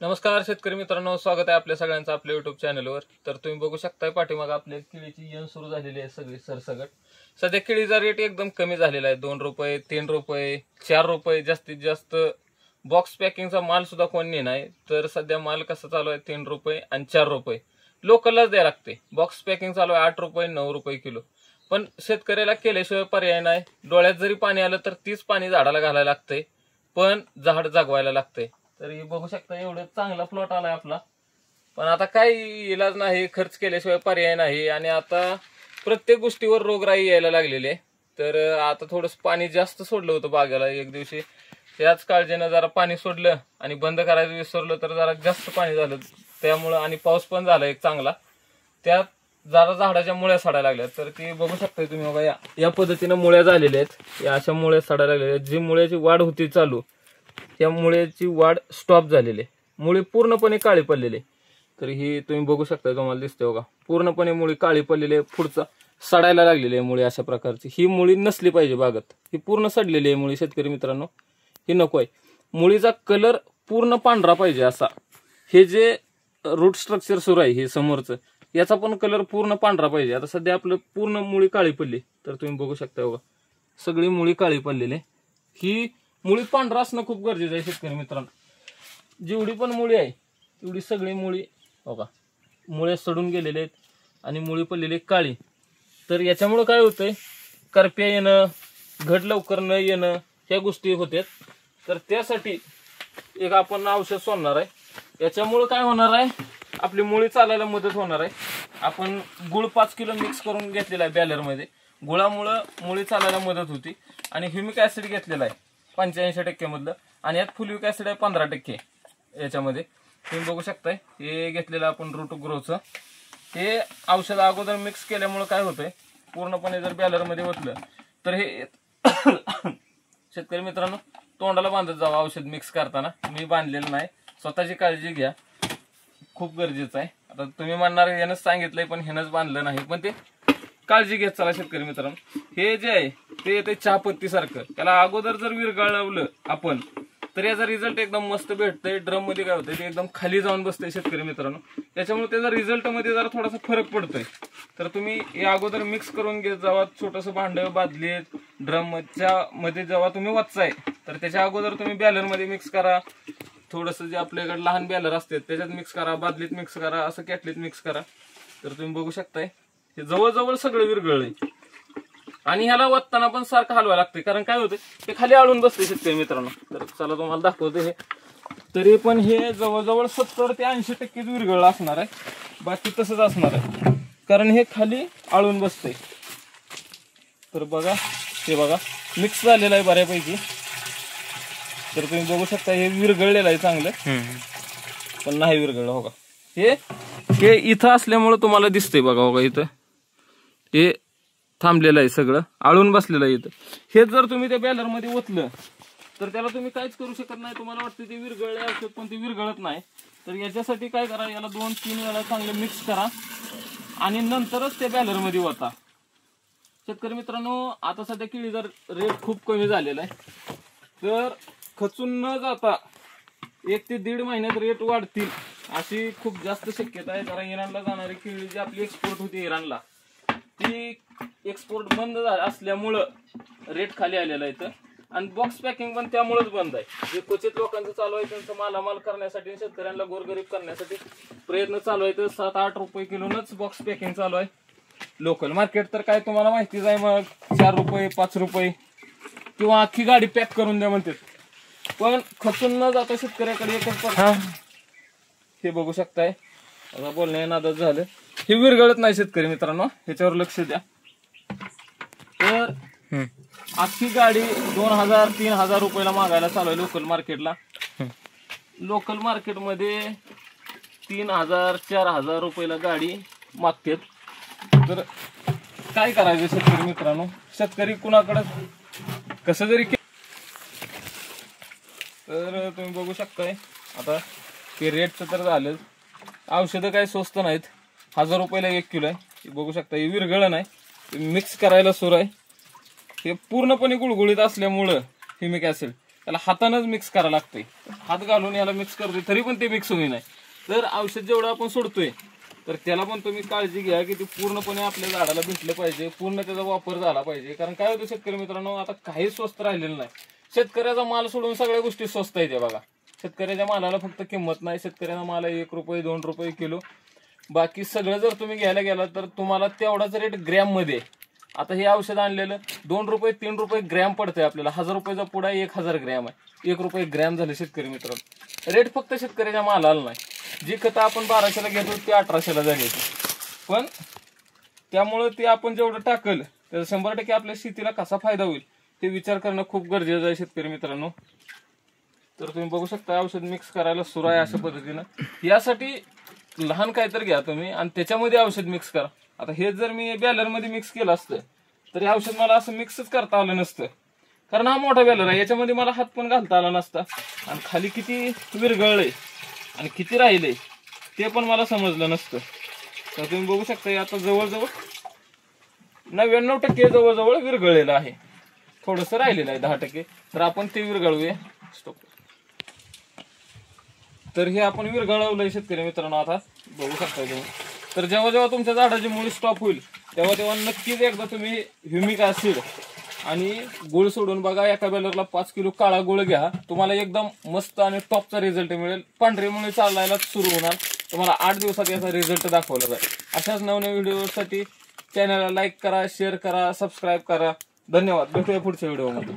नमस्कार शेतकरी मित्रांनो, स्वागत आहे आपल्या सगळ्यांचं आपल्या युट्यूब चॅनलवर। तर तुम्ही बघू शकताय पाठीमागे आपल्या केळीची येण सुरू झालेली आहे सगळी सरसगट। सध्या केळीचा रेट एकदम कमी झालेला आहे, 2 रुपये 3 रुपये 4 रुपये जास्तीत जास्त। बॉक्स पॅकिंगचा माल सुद्धा कोण नाही, तर सध्या माल कसा चालू आहे 3 रुपये आणि 4 रुपये लोकललाच द्यायला लागते। बॉक्स पॅकिंग चालू आहे 8 रुपये 9 रुपये किलो। पण शेतकऱ्याला केल्याशिवाय पर्याय नाही, डोळ्यात जरी पाणी आलं तर तीच पाणी झाडाला घालायला लागते, पण झाड जगवायला लागते। तर हे बघू शकता एवढं चांगला प्लॉट आलाय आपला, पण आता काही इलाज नाही, खर्च केल्याशिवाय पर्याय नाही। आणि आता प्रत्येक गोष्टीवर रोगराई यायला लागलेली आहे। तर आता थोडंसं पाणी जास्त सोडलं होतं बागेला एक दिवशी, त्याच काळजीनं जरा पाणी सोडलं आणि बंद करायचं विसरलं तर जरा जास्त पाणी झालं त्यामुळं, आणि पाऊस पण झाला एक चांगला, त्यात जरा झाडाच्या मुळ्या सडायला लागल्या। तर ते बघू शकता तुम्ही बघा, या पद्धतीनं मुळ्या झालेल्या आहेत, या अशा मुळ्या सडायला लागलेल्या आहेत। जी मुळ्याची वाढ होती चालू, त्या मुळ्याची वाढ स्टॉप झालेली, मुळी पूर्णपणे काळी पडलेली। तर ही तुम्ही बघू शकता, तुम्हाला दिसते बघा पूर्णपणे मुळी काळी पडलेली आहे, पुढचा सडायला लागलेली आहे मुळी अशा प्रकारची। ही मुळी नसली पाहिजे बागत, ही पूर्ण सडलेली आहे मुळी शेतकरी मित्रांनो, ही नको आहे। मुळीचा कलर पूर्ण पांढरा पाहिजे असा। हे जे रूट स्ट्रक्चर सुरू आहे हे समोरचं, याचा पण कलर पूर्ण पांढरा पाहिजे। आता सध्या आपलं पूर्ण मुळी काळी पडली, तर तुम्ही बघू शकता बघा सगळी मुळी काळी पडलेली। ही मुळी पांढरा असणं खूप गरजेचं आहे शेतकरी मित्रांनो। जेवढी पण मुळी आहे तेवढी सगळी मुळी बघा मुळे सडून गेलेले आहेत आणि मुळी पडलेली काळी। तर याच्यामुळे काय होतंय, करप्या येणं, घट लवकर न येणं, ह्या गोष्टी होतात। तर त्यासाठी एक आपण औषध सोडणार आहे। याच्यामुळे काय होणार आहे, आपली मुळी चालायला मदत होणार आहे। आपण गुळ 5 किलो मिक्स करून घेतलेला आहे बॅलरमध्ये, गुळामुळे मुळी चालायला मदत होती। आणि ह्युमिक ऍसिड घेतलेला आहे 85% मधलं, आणि यात फुलिक ऍसिड आहे 15% याच्यामध्ये। तुम्ही बघू शकताय हे घेतलेलं आपण रूट ग्रोचं हे औषध अगोदर मिक्स केल्यामुळे काय होतंय, पूर्णपणे जर बॅलरमध्ये ओतलं तर हे शेतकरी मित्रांनो तोंडाला बांधत जावं औषध मिक्स करताना। मी बांधलेलं नाही, स्वतःची काळजी घ्या, खूप गरजेचं आहे। आता तुम्ही म्हणणार यानंच सांगितलंय पण ह्यानंच बांधलं नाही, पण ते काळजी घेत चला शेतकरी मित्रांनो। हे जे आहे ते येते चहापत्ती सारखं, त्याला अगोदर जर विरघळवलं आपण तर याचा रिझल्ट एकदम मस्त भेटतंय। ड्रम मध्ये काय होतंय ते एकदम खाली जाऊन बसतंय शेतकरी मित्रांनो, त्याच्यामुळे त्याचा रिझल्ट मध्ये जरा थोडासा फरक पडतोय। तर तुम्ही हे अगोदर मिक्स करून घेत जावा, छोटंसं भांडं बादलीत ड्रम मध्ये जेव्हा तुम्ही वचाय तर त्याच्या अगोदर तुम्ही बॅलर मध्ये मिक्स करा, थोडंसं जे आपल्याकडे लहान बॅलर असते त्याच्यात मिक्स करा, बादलीत मिक्स करा, असं कॅटलीत मिक्स करा। तर तुम्ही बघू शकताय हे जवळजवळ सगळं विरघळलंय, आणि ह्याला वत्ताना पण सारखं हलवायला लागतंय, कारण काय होतं ते खाली आळून बसते शेतकरी मित्रांनो। तर चला तुम्हाला दाखवते हे, तरी पण हे जवळजवळ 70 ते 80% विरघळलं असणार आहे, बाकी तसंच असणार आहे, कारण हे खाली आळून बसतंय। तर बघा हे बघा मिक्स झालेलं आहे बऱ्यापैकी। तर तुम्ही बघू शकता हे विरघळलेलं आहे चांगलं, पण नाही विरघळलं हो का, हे इथं असल्यामुळे तुम्हाला दिसतंय बघा बघा, इथं हे थांबलेलं आहे, सगळं आळून बसलेलं आहे इथं। हे जर तुम्ही त्या बॅलर मध्ये ओतलं तर त्याला तुम्ही काहीच करू शकत नाही। तुम्हाला वाटतं ते विरघळले औषध, पण ते विरघळत नाही। तर याच्यासाठी काय करा, याला 2-3 वेळा चांगलं मिक्स करा आणि नंतरच त्या बॅलर मध्ये ओता शेतकरी मित्रांनो। आता सध्या केळीचा रेट खूप कमी झालेला आहे, तर खचून न जाता 1 ते 1.5 महिन्यात रेट वाढतील अशी खूप जास्त शक्यता आहे। जरा इराणला जाणारी केळी जी आपली एक्सपोर्ट होती इराणला, ती एक्सपोर्ट बंद असल्यामुळं रेट खाली आलेला आहे। आणि बॉक्स पॅकिंग पण त्यामुळेच बंद आहे। जे क्वचित लोकांचं चालू आहे त्यांचं मालामाल करण्यासाठी, शेतकऱ्यांना गोरगरीब करण्यासाठी प्रयत्न चालू आहे। 7-8 रुपये किलोनच बॉक्स पॅकिंग चालू आहे। लोकल मार्केट तर काय तुम्हाला माहितीच आहे, मग 4 रुपये 5 रुपये किंवा अख्खी गाडी पॅक करून द्या म्हणतात। पण खचून न जाता शेतकऱ्याकडे एकच हे बघू शकताय, आता बोलण्या नादात झालं, हे विरघळत नाही शेतकरी मित्रांनो, ह्याच्यावर लक्ष द्या। तर अख्खी गाडी 2000-3000 रुपयाला मागायला चालू आहे लोकल मार्केटला। लोकल मार्केटमध्ये 3000-4000 रुपयाला गाडी मागतात। तर काय करायचं शेतकरी मित्रांनो, शेतकरी कुणाकडे कसं जरी तर तुम्ही बघू शकताय आता ते रेटचं तर झालं, औषधं काय स्वस्त नाहीत, 1000 रुपयाला 1 किलो आहे। बघू शकता हे विरघळलं नाही, मिक्स करायला सुरू आहे। हे पूर्णपणे गुळगुळीत असल्यामुळं ह्युमिक ऍसिड त्याला हातानंच मिक्स करायला लागतंय. हात घालून याला मिक्स करतोय तरी पण ते मिक्स होई नाही. तर औषध जेवढं आपण सोडतोय तर त्याला पण तुम्ही काळजी घ्या की ते पूर्णपणे आपल्या झाडाला भेटलं पाहिजे, पूर्ण त्याचा वापर झाला पाहिजे. कारण काय होतं शेतकरी मित्रांनो, आता काही स्वस्त राहिलेलं नाही. शेतकऱ्याचा माल सोडून सगळ्या गोष्टी स्वस्त आहेत बघा. शेतकऱ्याच्या मालाला फक्त किंमत नाही. शेतकऱ्याचा माल 1 रुपये 2 रुपये किलो. बाकी सगळं जर तुम्ही घ्यायला गेला तर तुम्हाला तेवढाच रेट ग्रॅम मध्ये. आता हे औषध आणलेलं 2 रुपये 3 रुपये ग्रॅम पडतंय आपल्याला. 1000 रुपयाचा पुडा 1000 ग्रॅम आहे. 1 रुपये ग्रॅम झाले शेतकरी मित्रांनो. रेट फक्त शेतकऱ्याच्या मालाला नाही. जी खतं आपण 1200ला घेतो ती 1800ला झाली. पण त्यामुळं ते आपण जेवढं टाकल त्याचा 100% आपल्या शेतीला कसा फायदा होईल ते विचार करणं खूप गरजेचं आहे शेतकरी मित्रांनो. तर तुम्ही बघू शकता औषध मिक्स करायला सुरू आहे अशा पद्धतीनं. यासाठी लहान काहीतरी घ्या तुम्ही आणि त्याच्यामध्ये औषध मिक्स करा. आता हे जर मी बॅलर मध्ये मिक्स केलं असतं तर हे औषध मला असं मिक्सच करता आलं नसतं. कारण हा मोठा बॅलर आहे, याच्यामध्ये मला हात पण घालता आला नसता. आणि खाली किती विरघळलंय आणि किती राहिले ते पण मला समजलं नसतं. तर तुम्ही बघू शकता आता जवळजवळ 99% जवळजवळ विरघळलेलं आहे. थोडंसं राहिलेलं आहे 10%. तर आपण ते विरघळूया. स्टॉप. तर हे आपण विरघळवलंय शेतकरी मित्रांनो. आता बघू शकता तुम्ही. तर जेव्हा जेव्हा तुमच्या झाडाची मुळी स्टॉप होईल तेव्हा तेव्हा नक्कीच एकदा तुम्ही ह्युमिक ऍसिड आणि गुळ सोडून बघा. एका बॅलरला 5 किलो काळा गुळ घ्या. तुम्हाला एकदम मस्त आणि टॉपचा रिझल्ट मिळेल. पांढरी मुळी चालायला सुरू होणार. तुम्हाला 8 दिवसात याचा रिझल्ट दाखवला जाईल. अशाच नवनवीन व्हिडिओसाठी चॅनलला लाईक करा, शेअर करा, सबस्क्राईब करा. धन्यवाद. भेटूया पुढच्या व्हिडिओमध्ये.